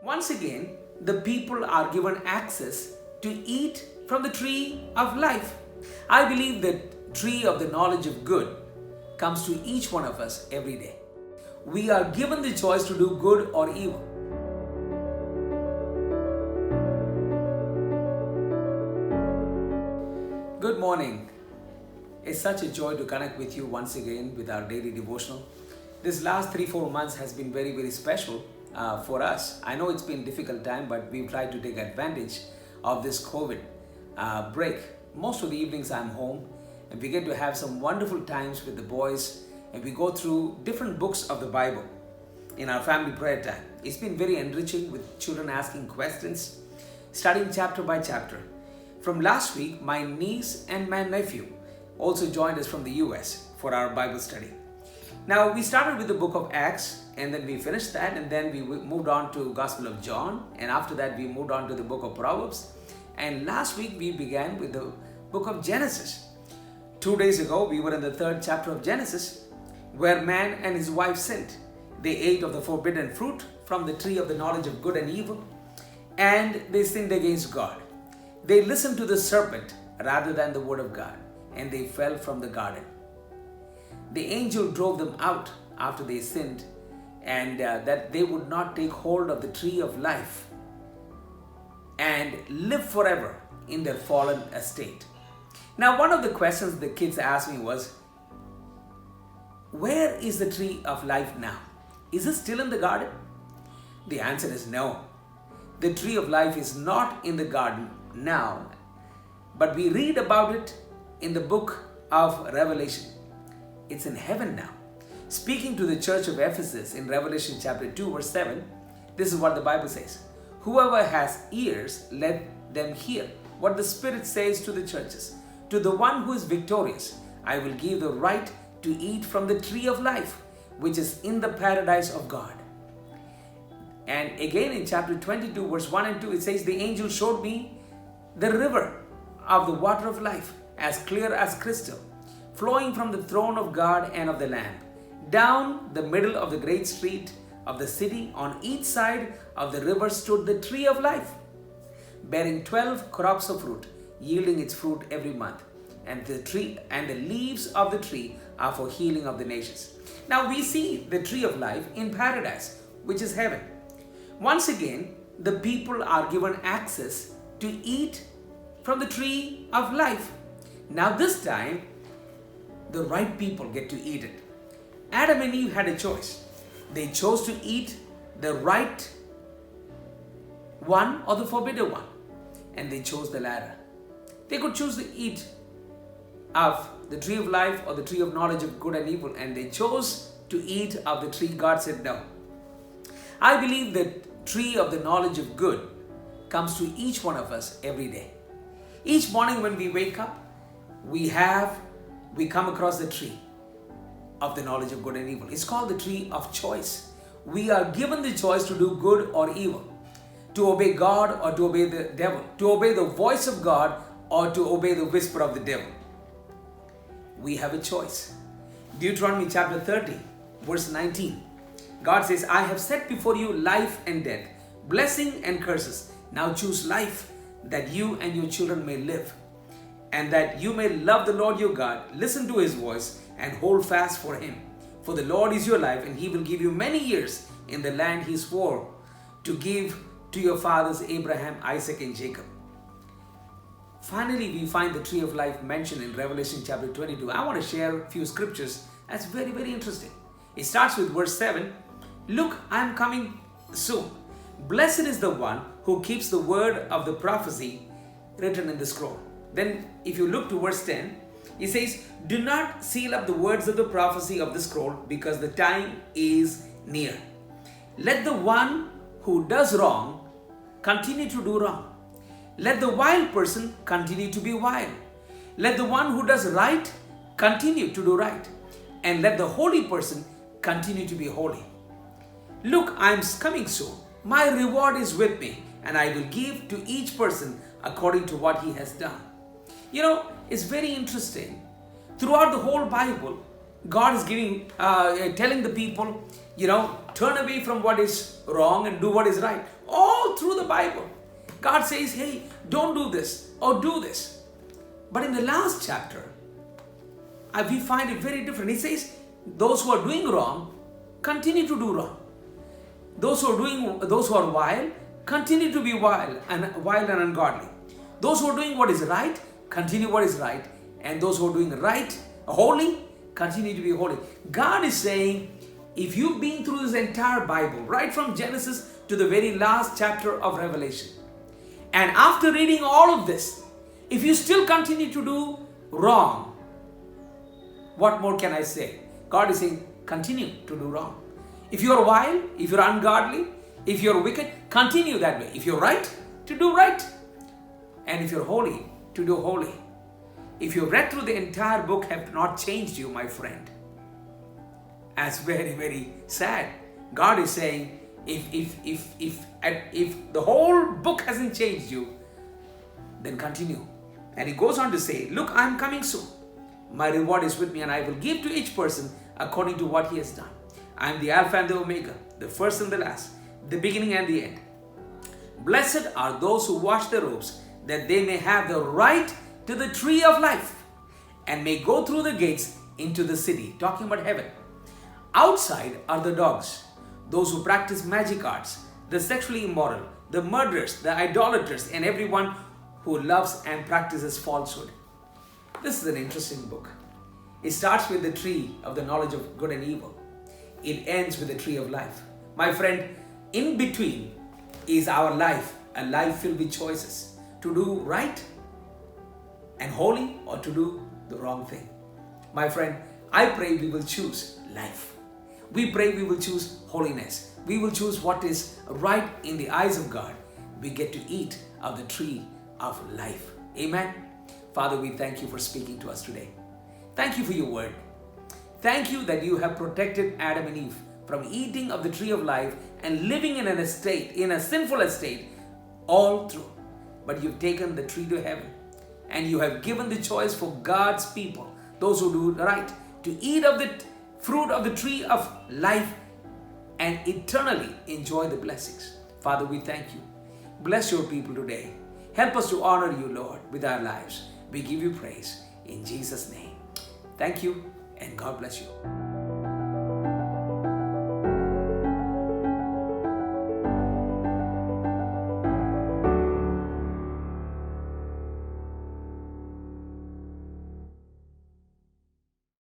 Once again, the people are given access to eat from the tree of life. I believe that tree of the knowledge of good comes to each one of us every day. We are given the choice to do good or evil. Good morning. It's such a joy to connect with you once again with our daily devotional. This last 3-4 months has been very special for us. I know it's been a difficult time, but we've tried to take advantage of this COVID break. Most of the evenings I'm home and we get to have some wonderful times with the boys, and we go through different books of the Bible in our family prayer time. It's been very enriching with children asking questions, studying chapter by chapter. From last week, my niece and my nephew also joined us from the US for our Bible study. Now, we started with the book of Acts, and then we finished that, and then we moved on to Gospel of John, and after that we moved on to the book of Proverbs, and last week we began with the book of Genesis. 2 days ago, we were in the 3rd chapter of Genesis, where man and his wife sinned. They ate of the forbidden fruit from the tree of the knowledge of good and evil, and they sinned against God. They listened to the serpent rather than the word of God, and they fell from the garden. The angel drove them out after they sinned, and that they would not take hold of the tree of life and live forever in their fallen estate. Now, one of the questions the kids asked me was, where is the tree of life now? Is it still in the garden? The answer is no. The tree of life is not in the garden now, but we read about it in the book of Revelation. It's in heaven now. Speaking to the church of Ephesus in Revelation chapter 2 verse 7, this is what the Bible says. Whoever has ears, let them hear what the Spirit says to the churches. To the one who is victorious, I will give the right to eat from the tree of life, which is in the paradise of God. And again in chapter 22 verse 1 and 2, it says, the angel showed me the river of the water of life, as clear as crystal, flowing from the throne of God and of the Lamb, down the middle of the great street of the city. On each side of the river stood the tree of life, bearing 12 crops of fruit, yielding its fruit every month. And the leaves of the tree are for healing of the nations. Now we see the tree of life in paradise, which is heaven. Once again, the people are given access to eat from the tree of life. Now this time, the right people get to eat it. Adam and Eve had a choice. They chose to eat the right one or the forbidden one, and they chose the latter. They could choose to eat of the tree of life or the tree of knowledge of good and evil, and they chose to eat of the tree God said no. I believe that tree of the knowledge of good comes to each one of us every day. Each morning when we wake up, we come across the tree of the knowledge of good and evil. It's called the tree of choice. We are given the choice to do good or evil, to obey God or to obey the devil, to obey the voice of God or to obey the whisper of the devil. We have a choice. Deuteronomy chapter 30, verse 19. God says, I have set before you life and death, blessing and curses. Now choose life, that you and your children may live, and that you may love the Lord your God, listen to his voice, and hold fast for him. For the Lord is your life, and he will give you many years in the land he swore to give to your fathers Abraham, Isaac, and Jacob. Finally, we find the tree of life mentioned in Revelation chapter 22. I want to share a few scriptures that's very interesting. It starts with verse 7. Look, I am coming soon. Blessed is the one who keeps the word of the prophecy written in the scroll. Then if you look to verse 10, it says, do not seal up the words of the prophecy of the scroll, because the time is near. Let the one who does wrong continue to do wrong. Let the wild person continue to be wild. Let the one who does right continue to do right. And let the holy person continue to be holy. Look, I am coming soon. My reward is with me, and I will give to each person according to what he has done. You know, it's very interesting. Throughout the whole Bible, God is telling the people, turn away from what is wrong and do what is right. All through the Bible, God says, hey, don't do this or do this. But in the last chapter, we find it very different. He says, those who are doing wrong, continue to do wrong. Those who are vile, continue to be vile and ungodly. Those who are doing what is right, continue what is right. And those who are doing right, holy, continue to be holy. God is saying, if you've been through this entire Bible, right from Genesis to the very last chapter of Revelation, and after reading all of this, if you still continue to do wrong, what more can I say? God is saying, continue to do wrong. If you're vile, if you're ungodly, if you're wicked, continue that way. If you're right, to do right. And if you're holy, to do holy. If you read through the entire book have not changed you, my friend, that's very, very sad. God is saying, if the whole book hasn't changed you, then continue. And he goes on to say, look, I'm coming soon. My reward is with me, and I will give to each person according to what he has done. I am the Alpha and the Omega, the first and the last, the beginning and the end. Blessed are those who wash their robes, that they may have the right to the tree of life and may go through the gates into the city. Talking about heaven. Outside are the dogs, those who practice magic arts, the sexually immoral, the murderers, the idolaters, and everyone who loves and practices falsehood. This is an interesting book. It starts with the tree of the knowledge of good and evil. It ends with the tree of life. My friend, in between is our life, a life filled with choices to do right and holy or to do the wrong thing. My friend, I pray we will choose life. We pray we will choose holiness. We will choose what is right in the eyes of God. We get to eat of the tree of life. Amen. Father, we thank you for speaking to us today. Thank you for your word. Thank you that you have protected Adam and Eve from eating of the tree of life and living in a sinful estate all through. But you've taken the tree to heaven and you have given the choice for God's people, those who do right, to eat of the fruit of the tree of life and eternally enjoy the blessings. Father, we thank you. Bless your people today. Help us to honor you, Lord, with our lives. We give you praise in Jesus' name. Thank you and God bless you.